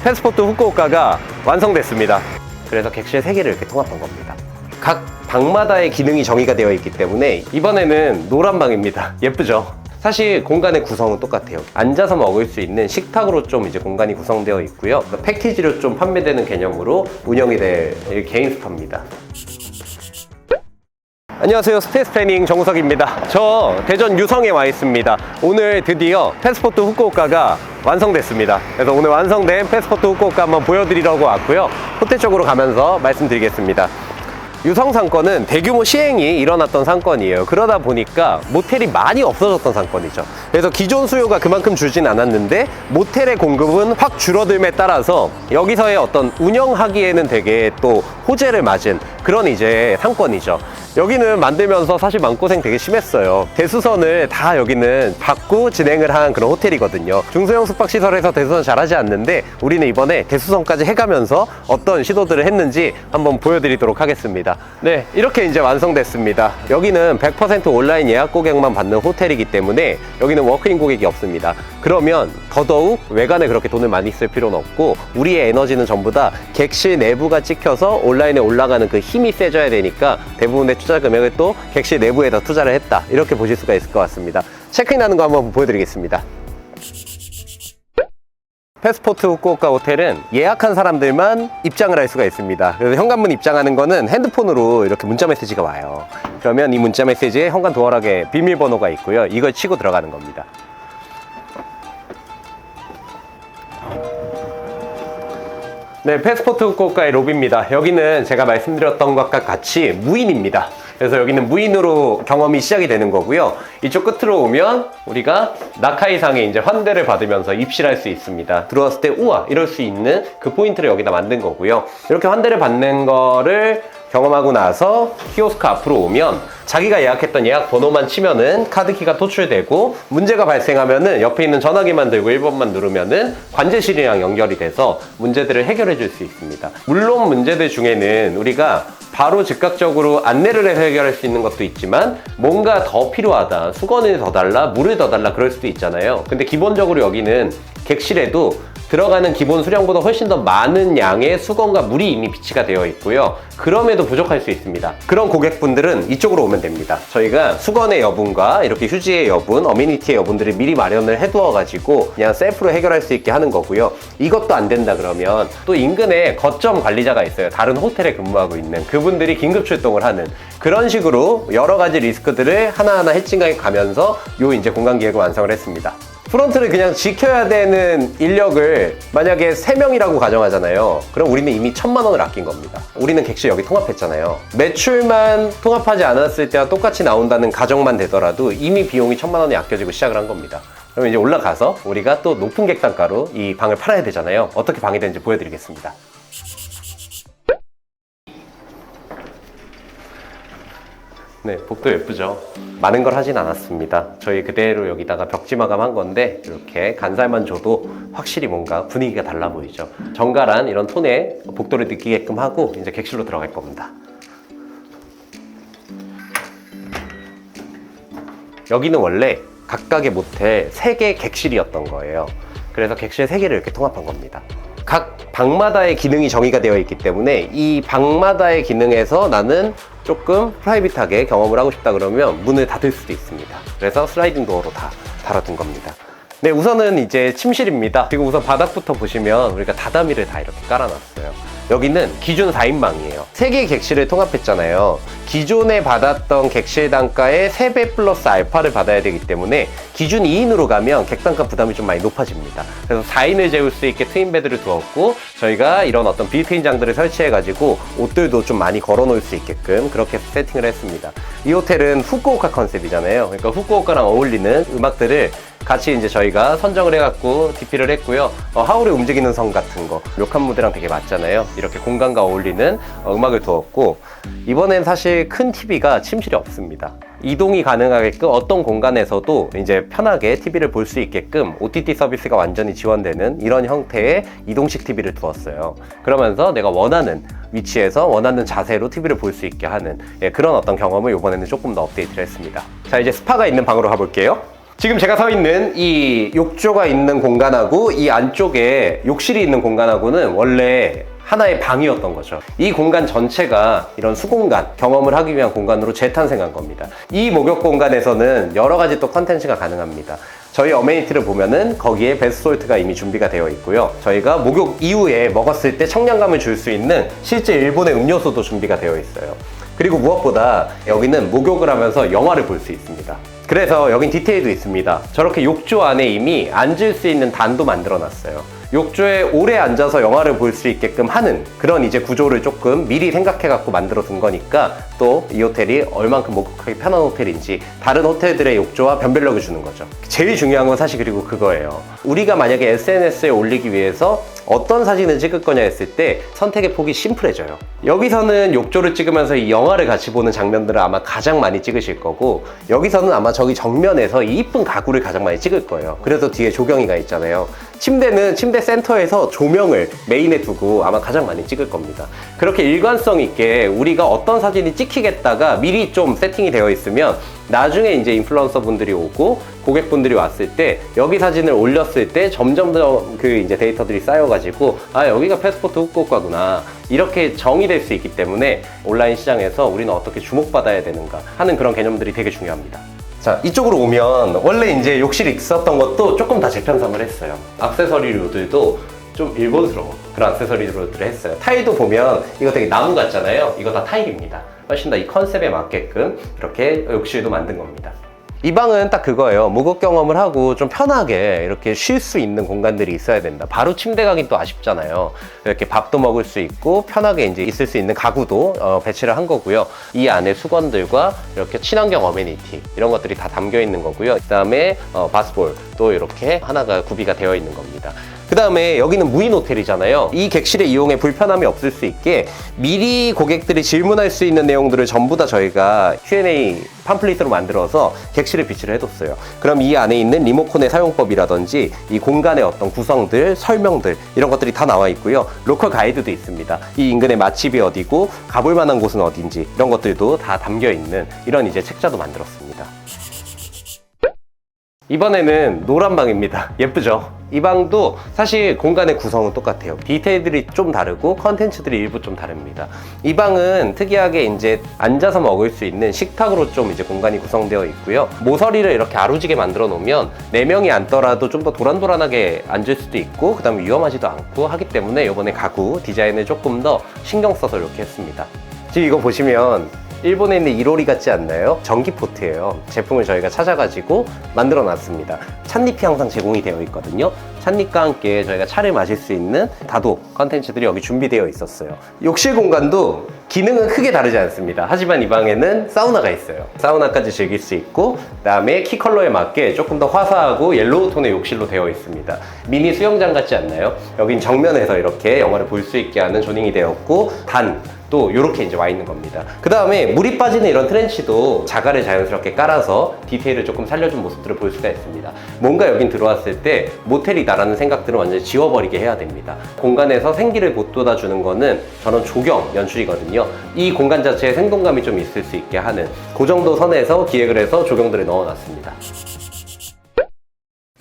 패스포트 후쿠오카가 완성됐습니다. 그래서 객실 3개를 이렇게 통합한 겁니다. 각 방마다의 기능이 정의가 되어 있기 때문에 이번에는 노란 방입니다. 예쁘죠? 사실 공간의 구성은 똑같아요. 앉아서 먹을 수 있는 식탁으로 좀 이제 공간이 구성되어 있고요. 패키지로 좀 판매되는 개념으로 운영이 될 개인 스파입니다. 안녕하세요. 스페이스 플래닝 정우석입니다. 저 대전 유성에 와 있습니다. 오늘 드디어 패스포트 후쿠오카가 완성됐습니다. 그래서 오늘 완성된 패스포트 후쿠오카 한번 보여드리려고 왔고요. 호텔 쪽으로 가면서 말씀드리겠습니다. 유성 상권은 대규모 시행이 일어났던 상권이에요. 그러다 보니까 모텔이 많이 없어졌던 상권이죠. 그래서 기존 수요가 그만큼 줄진 않았는데 모텔의 공급은 확 줄어듦에 따라서 여기서의 어떤 운영하기에는 되게 또 호재를 맞은 그런 이제 상권이죠. 여기는 만들면서 사실 마음고생 되게 심했어요. 대수선을 다 여기는 받고 진행을 한 그런 호텔이거든요. 중소형 숙박시설에서 대수선 잘하지 않는데 우리는 이번에 대수선까지 해가면서 어떤 시도들을 했는지 한번 보여드리도록 하겠습니다. 네, 이렇게 이제 완성됐습니다. 여기는 100% 온라인 예약 고객만 받는 호텔이기 때문에 여기는 워크인 고객이 없습니다. 그러면 더더욱 외관에 그렇게 돈을 많이 쓸 필요는 없고 우리의 에너지는 전부 다 객실 내부가 찍혀서 온라인에 올라가는 그 힘이 세져야 되니까 대부분의 투자 금액을 또 객실 내부에다 투자를 했다, 이렇게 보실 수가 있을 것 같습니다. 체크인하는 거 한번 보여드리겠습니다. 패스포트 후쿠오카 호텔은 예약한 사람들만 입장을 할 수가 있습니다. 그래서 현관문 입장하는 거는 핸드폰으로 이렇게 문자 메시지가 와요. 그러면 이 문자 메시지에 현관 도어락에 비밀번호가 있고요. 이걸 치고 들어가는 겁니다. 네, 패스포트 후쿠오카의 로비입니다. 여기는 제가 말씀드렸던 것과 같이 무인입니다. 그래서 여기는 무인으로 경험이 시작이 되는 거고요. 이쪽 끝으로 오면 우리가 나카이상에 이제 환대를 받으면서 입실할 수 있습니다. 들어왔을 때 우와 이럴 수 있는 그 포인트를 여기다 만든 거고요. 이렇게 환대를 받는 거를 경험하고 나서 키오스크 앞으로 오면 자기가 예약했던 예약 번호만 치면은 카드키가 도출되고 문제가 발생하면은 옆에 있는 전화기만 들고 1번만 누르면은 관제실이랑 연결이 돼서 문제들을 해결해 줄 수 있습니다. 물론 문제들 중에는 우리가 바로 즉각적으로 안내를 해서 해결할 수 있는 것도 있지만 뭔가 더 필요하다, 수건을 더 달라, 물을 더 달라 그럴 수도 있잖아요. 근데 기본적으로 여기는 객실에도 들어가는 기본 수량보다 훨씬 더 많은 양의 수건과 물이 이미 비치가 되어 있고요. 그럼에도 부족할 수 있습니다. 그런 고객분들은 이쪽으로 오면 됩니다. 저희가 수건의 여분과 이렇게 휴지의 여분, 어메니티의 여분들을 미리 마련을 해두어 가지고 그냥 셀프로 해결할 수 있게 하는 거고요. 이것도 안 된다 그러면 또 인근에 거점 관리자가 있어요. 다른 호텔에 근무하고 있는 그분들이 긴급 출동을 하는 그런 식으로 여러 가지 리스크들을 하나하나 해칭해 가면서 요 이제 공간 기획을 완성을 했습니다. 프론트를 그냥 지켜야 되는 인력을 만약에 3명이라고 가정하잖아요. 그럼 우리는 이미 1,000만 원을 아낀 겁니다. 우리는 객실 여기 통합했잖아요. 매출만 통합하지 않았을 때와 똑같이 나온다는 가정만 되더라도 이미 비용이 1,000만 원이 아껴지고 시작을 한 겁니다. 그럼 이제 올라가서 우리가 또 높은 객단가로 이 방을 팔아야 되잖아요. 어떻게 방이 되는지 보여드리겠습니다. 네, 복도 예쁘죠? 많은 걸 하진 않았습니다. 저희 그대로 여기다가 벽지 마감한 건데 이렇게 간살만 줘도 확실히 뭔가 분위기가 달라 보이죠. 정갈한 이런 톤의 복도를 느끼게끔 하고 이제 객실로 들어갈 겁니다. 여기는 원래 각각의 모텔 3개 객실이었던 거예요. 그래서 객실 3개를 이렇게 통합한 겁니다. 각 방마다의 기능이 정의가 되어 있기 때문에 이 방마다의 기능에서 나는 조금 프라이빗하게 경험을 하고 싶다 그러면 문을 닫을 수도 있습니다. 그래서 슬라이딩 도어로 다 달아둔 겁니다. 네, 우선은 이제 침실입니다. 지금 우선 바닥부터 보시면 우리가 다다미를 다 이렇게 깔아놨어요. 여기는 기존 4인방이에요. 3개의 객실을 통합했잖아요. 기존에 받았던 객실 단가의 3배 플러스 알파를 받아야 되기 때문에 기준 2인으로 가면 객단가 부담이 좀 많이 높아집니다. 그래서 4인을 재울 수 있게 트윈베드를 두었고 저희가 이런 어떤 빌트인 장들을 설치해가지고 옷들도 좀 많이 걸어 놓을 수 있게끔 그렇게 세팅을 했습니다. 이 호텔은 후쿠오카 컨셉이잖아요. 그러니까 후쿠오카랑 어울리는 음악들을 같이 이제 저희가 선정을 해갖고 DP를 했고요. 하울의 움직이는 성 같은 거, 료칸 무대랑 되게 맞잖아요. 이렇게 공간과 어울리는 음악을 두었고 이번엔 사실 큰 TV가 침실에 없습니다. 이동이 가능하게끔 어떤 공간에서도 이제 편하게 TV를 볼 수 있게끔 OTT 서비스가 완전히 지원되는 이런 형태의 이동식 TV를 두었어요. 그러면서 내가 원하는 위치에서 원하는 자세로 TV를 볼 수 있게 하는 그런 어떤 경험을 이번에는 조금 더 업데이트를 했습니다. 자, 이제 스파가 있는 방으로 가볼게요. 지금 제가 서 있는 이 욕조가 있는 공간하고 이 안쪽에 욕실이 있는 공간하고는 원래 하나의 방이었던 거죠. 이 공간 전체가 이런 수공간, 경험을 하기 위한 공간으로 재탄생한 겁니다. 이 목욕 공간에서는 여러 가지 또 컨텐츠가 가능합니다. 저희 어메니티를 보면은 거기에 베스솔트가 이미 준비가 되어 있고요. 저희가 목욕 이후에 먹었을 때 청량감을 줄 수 있는 실제 일본의 음료수도 준비가 되어 있어요. 그리고 무엇보다 여기는 목욕을 하면서 영화를 볼 수 있습니다. 그래서 여긴 디테일도 있습니다. 저렇게 욕조 안에 이미 앉을 수 있는 단도 만들어 놨어요. 욕조에 오래 앉아서 영화를 볼 수 있게끔 하는 그런 이제 구조를 조금 미리 생각해 갖고 만들어 둔 거니까 또 이 호텔이 얼만큼 목욕하기 편한 호텔인지 다른 호텔들의 욕조와 변별력을 주는 거죠. 제일 중요한 건 사실 그리고 그거예요. 우리가 만약에 SNS에 올리기 위해서 어떤 사진을 찍을 거냐 했을 때 선택의 폭이 심플해져요. 여기서는 욕조를 찍으면서 이 영화를 같이 보는 장면들을 아마 가장 많이 찍으실 거고, 여기서는 아마 저기 정면에서 이 이쁜 가구를 가장 많이 찍을 거예요. 그래서 뒤에 조경이가 있잖아요. 침대는 침대 센터에서 조명을 메인에 두고 아마 가장 많이 찍을 겁니다. 그렇게 일관성 있게 우리가 어떤 사진이 찍히겠다가 미리 좀 세팅이 되어 있으면 나중에 이제 인플루언서 분들이 오고 고객분들이 왔을 때 여기 사진을 올렸을 때 점점 더 그 이제 데이터들이 쌓여가지고 아, 여기가 패스포트 후쿠오카구나 이렇게 정의될 수 있기 때문에 온라인 시장에서 우리는 어떻게 주목받아야 되는가 하는 그런 개념들이 되게 중요합니다. 자, 이쪽으로 오면 원래 이제 욕실이 있었던 것도 조금 다 재편성을 했어요. 액세서리류들도 좀 일본스러운 그런 액세서리류들을 했어요. 타일도 보면 이거 되게 나무 같잖아요. 이거 다 타일입니다. 훨씬 더 이 컨셉에 맞게끔 이렇게 욕실도 만든 겁니다. 이 방은 딱 그거예요. 목욕 경험을 하고 좀 편하게 이렇게 쉴 수 있는 공간들이 있어야 된다. 바로 침대 가긴 또 아쉽잖아요. 이렇게 밥도 먹을 수 있고 편하게 이제 있을 수 있는 가구도 배치를 한 거고요. 이 안에 수건들과 이렇게 친환경 어메니티 이런 것들이 다 담겨 있는 거고요. 그 다음에 바스볼 또 이렇게 하나가 구비가 되어 있는 겁니다. 그 다음에 여기는 무인 호텔이잖아요. 이 객실의 이용에 불편함이 없을 수 있게 미리 고객들이 질문할 수 있는 내용들을 전부 다 저희가 Q&A 팜플릿으로 만들어서 객실을 비치를 해뒀어요. 그럼 이 안에 있는 리모컨의 사용법이라든지 이 공간의 어떤 구성들, 설명들 이런 것들이 다 나와 있고요. 로컬 가이드도 있습니다. 이 인근의 맛집이 어디고 가볼 만한 곳은 어딘지 이런 것들도 다 담겨 있는 이런 이제 책자도 만들었습니다. 이번에는 노란 방입니다. 예쁘죠? 이 방도 사실 공간의 구성은 똑같아요. 디테일들이 좀 다르고 컨텐츠들이 일부 좀 다릅니다. 이 방은 특이하게 이제 앉아서 먹을 수 있는 식탁으로 좀 이제 공간이 구성되어 있고요. 모서리를 이렇게 아루지게 만들어 놓으면 4명이 앉더라도 좀 더 도란도란하게 앉을 수도 있고 그 다음에 위험하지도 않고 하기 때문에 이번에 가구 디자인을 조금 더 신경 써서 이렇게 했습니다. 지금 이거 보시면 일본에 있는 이로리 같지 않나요? 전기포트예요. 제품을 저희가 찾아가지고 만들어 놨습니다. 찻잎이 항상 제공이 되어 있거든요. 찻잎과 함께 저희가 차를 마실 수 있는 다독 컨텐츠들이 여기 준비되어 있었어요. 욕실 공간도 기능은 크게 다르지 않습니다. 하지만 이 방에는 사우나가 있어요. 사우나까지 즐길 수 있고 그 다음에 키 컬러에 맞게 조금 더 화사하고 옐로우 톤의 욕실로 되어 있습니다. 미니 수영장 같지 않나요? 여긴 정면에서 이렇게 영화를 볼 수 있게 하는 조닝이 되었고 또 이렇게 이제 와 있는 겁니다. 그 다음에 물이 빠지는 이런 트렌치도 자갈을 자연스럽게 깔아서 디테일을 조금 살려준 모습들을 볼 수가 있습니다. 뭔가 여긴 들어왔을 때 모텔이다라는 생각들은 완전히 지워버리게 해야 됩니다. 공간에서 생기를 돋돋아주는 거는 저는 조경 연출이거든요. 이 공간 자체에 생동감이 좀 있을 수 있게 하는 그 정도 선에서 기획을 해서 조경들을 넣어놨습니다.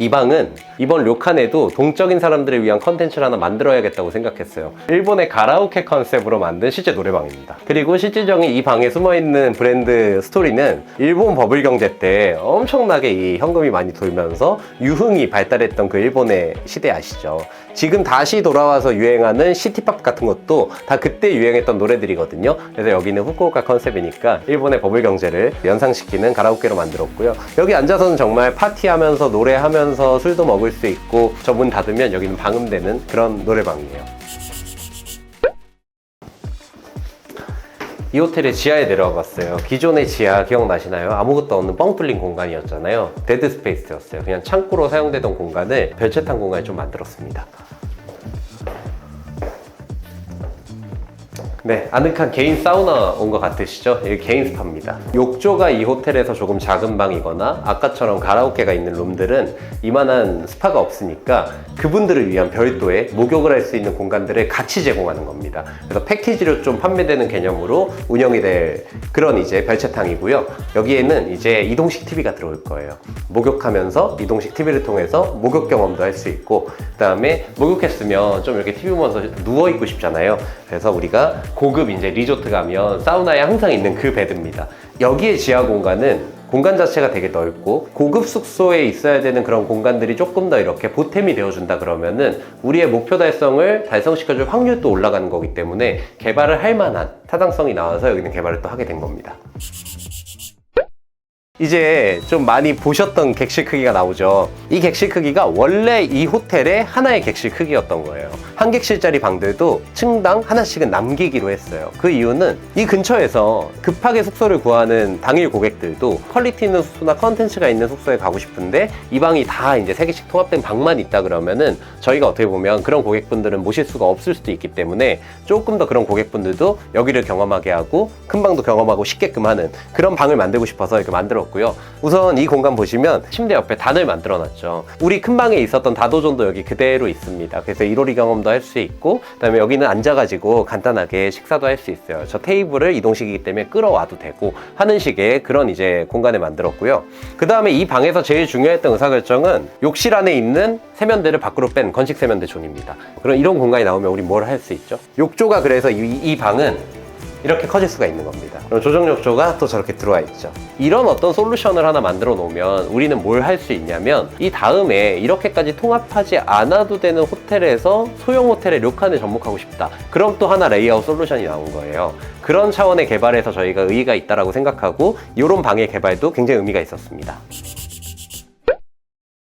이 방은 이번 료칸에도 동적인 사람들을 위한 컨텐츠를 하나 만들어야겠다고 생각했어요. 일본의 가라오케 컨셉으로 만든 실제 노래방입니다. 그리고 실질적인 이 방에 숨어있는 브랜드 스토리는 일본 버블 경제 때 엄청나게 이 현금이 많이 돌면서 유흥이 발달했던 그 일본의 시대 아시죠? 지금 다시 돌아와서 유행하는 시티팝 같은 것도 다 그때 유행했던 노래들이거든요. 그래서 여기는 후쿠오카 컨셉이니까 일본의 버블 경제를 연상시키는 가라오케로 만들었고요. 여기 앉아서는 정말 파티하면서 노래하면서 술도 먹을 수 있고 저 문 닫으면 여기는 방음되는 그런 노래방이에요. 이 호텔의 지하에 내려와 봤어요. 기존의 지하 기억나시나요? 아무것도 없는 뻥 뚫린 공간이었잖아요. 데드 스페이스였어요. 그냥 창고로 사용되던 공간을 별채탄 공간을 좀 만들었습니다. 네, 아늑한 개인 사우나 온 것 같으시죠? 여기 개인 스파입니다. 욕조가 이 호텔에서 조금 작은 방이거나 아까처럼 가라오케가 있는 룸들은 이만한 스파가 없으니까 그분들을 위한 별도의 목욕을 할 수 있는 공간들을 같이 제공하는 겁니다. 그래서 패키지로 좀 판매되는 개념으로 운영이 될 그런 이제 별채탕이고요. 여기에는 이제 이동식 TV가 들어올 거예요. 목욕하면서 이동식 TV를 통해서 목욕 경험도 할 수 있고, 그 다음에 목욕했으면 좀 이렇게 TV 보면서 누워있고 싶잖아요. 그래서 우리가 고급 이제 리조트 가면 사우나에 항상 있는 그 베드입니다. 여기에 지하 공간은 공간 자체가 되게 넓고 고급 숙소에 있어야 되는 그런 공간들이 조금 더 이렇게 보탬이 되어준다 그러면은 우리의 목표 달성을 달성시켜줄 확률도 올라가는 거기 때문에 개발을 할 만한 타당성이 나와서 여기는 개발을 또 하게 된 겁니다. 이제 좀 많이 보셨던 객실 크기가 나오죠. 이 객실 크기가 원래 이 호텔의 하나의 객실 크기였던 거예요. 한 객실짜리 방들도 층당 하나씩은 남기기로 했어요. 그 이유는 이 근처에서 급하게 숙소를 구하는 당일 고객들도 퀄리티 있는 숙소나 컨텐츠가 있는 숙소에 가고 싶은데 이 방이 다 이제 3개씩 통합된 방만 있다 그러면은 저희가 어떻게 보면 그런 고객분들은 모실 수가 없을 수도 있기 때문에 조금 더 그런 고객분들도 여기를 경험하게 하고 큰 방도 경험하고 싶게끔 하는 그런 방을 만들고 싶어서 이렇게 만들었고요. 우선 이 공간 보시면 침대 옆에 단을 만들어 놨죠. 우리 큰 방에 있었던 다도전도 여기 그대로 있습니다. 그래서 이로리 경험도 할 수 있고, 그 다음에 여기는 앉아가지고 간단하게 식사도 할 수 있어요. 저 테이블을 이동식이기 때문에 끌어와도 되고 하는 식의 그런 이제 공간을 만들었고요. 그 다음에 이 방에서 제일 중요했던 의사결정은 욕실 안에 있는 세면대를 밖으로 뺀 건식 세면대 존입니다. 그럼 이런 공간이 나오면 우리 뭘 할 수 있죠? 욕조가 그래서 이 방은 이렇게 커질 수가 있는 겁니다. 그럼 조정욕조가 또 저렇게 들어와 있죠. 이런 어떤 솔루션을 하나 만들어 놓으면 우리는 뭘 할 수 있냐면 이 다음에 이렇게까지 통합하지 않아도 되는 호텔에서 소형 호텔의 료칸을 접목하고 싶다. 그럼 또 하나 레이아웃 솔루션이 나온 거예요. 그런 차원의 개발에서 저희가 의의가 있다고 생각하고 이런 방의 개발도 굉장히 의미가 있었습니다.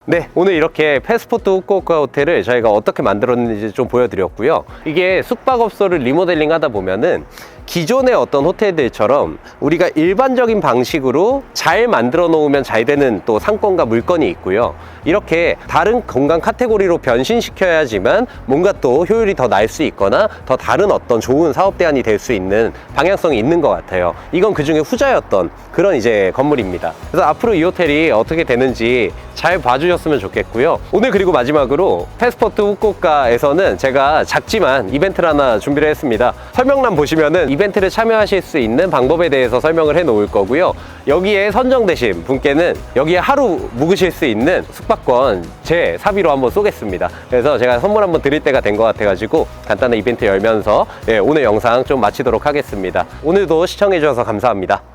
네, 오늘 이렇게 패스포트 후쿠오카 호텔을 저희가 어떻게 만들었는지 좀 보여드렸고요. 이게 숙박업소를 리모델링 하다 보면은 기존의 어떤 호텔들처럼 우리가 일반적인 방식으로 잘 만들어 놓으면 잘 되는 또 상권과 물건이 있고요. 이렇게 다른 공간 카테고리로 변신시켜야지만 뭔가 또 효율이 더 날 수 있거나 더 다른 어떤 좋은 사업 대안이 될 수 있는 방향성이 있는 것 같아요. 이건 그중에 후자였던 그런 이제 건물입니다. 그래서 앞으로 이 호텔이 어떻게 되는지 잘 봐주셨으면 좋겠고요. 오늘 그리고 마지막으로 패스포트 후쿠오카에서는 제가 작지만 이벤트를 하나 준비를 했습니다. 설명란 보시면은 이벤트를 참여하실 수 있는 방법에 대해서 설명을 해 놓을 거고요. 여기에 선정되신 분께는 여기에 하루 묵으실 수 있는 숙박권 제 사비로 한번 쏘겠습니다. 그래서 제가 선물 한번 드릴 때가 된 것 같아가지고 간단한 이벤트 열면서 오늘 영상 좀 마치도록 하겠습니다. 오늘도 시청해 주셔서 감사합니다.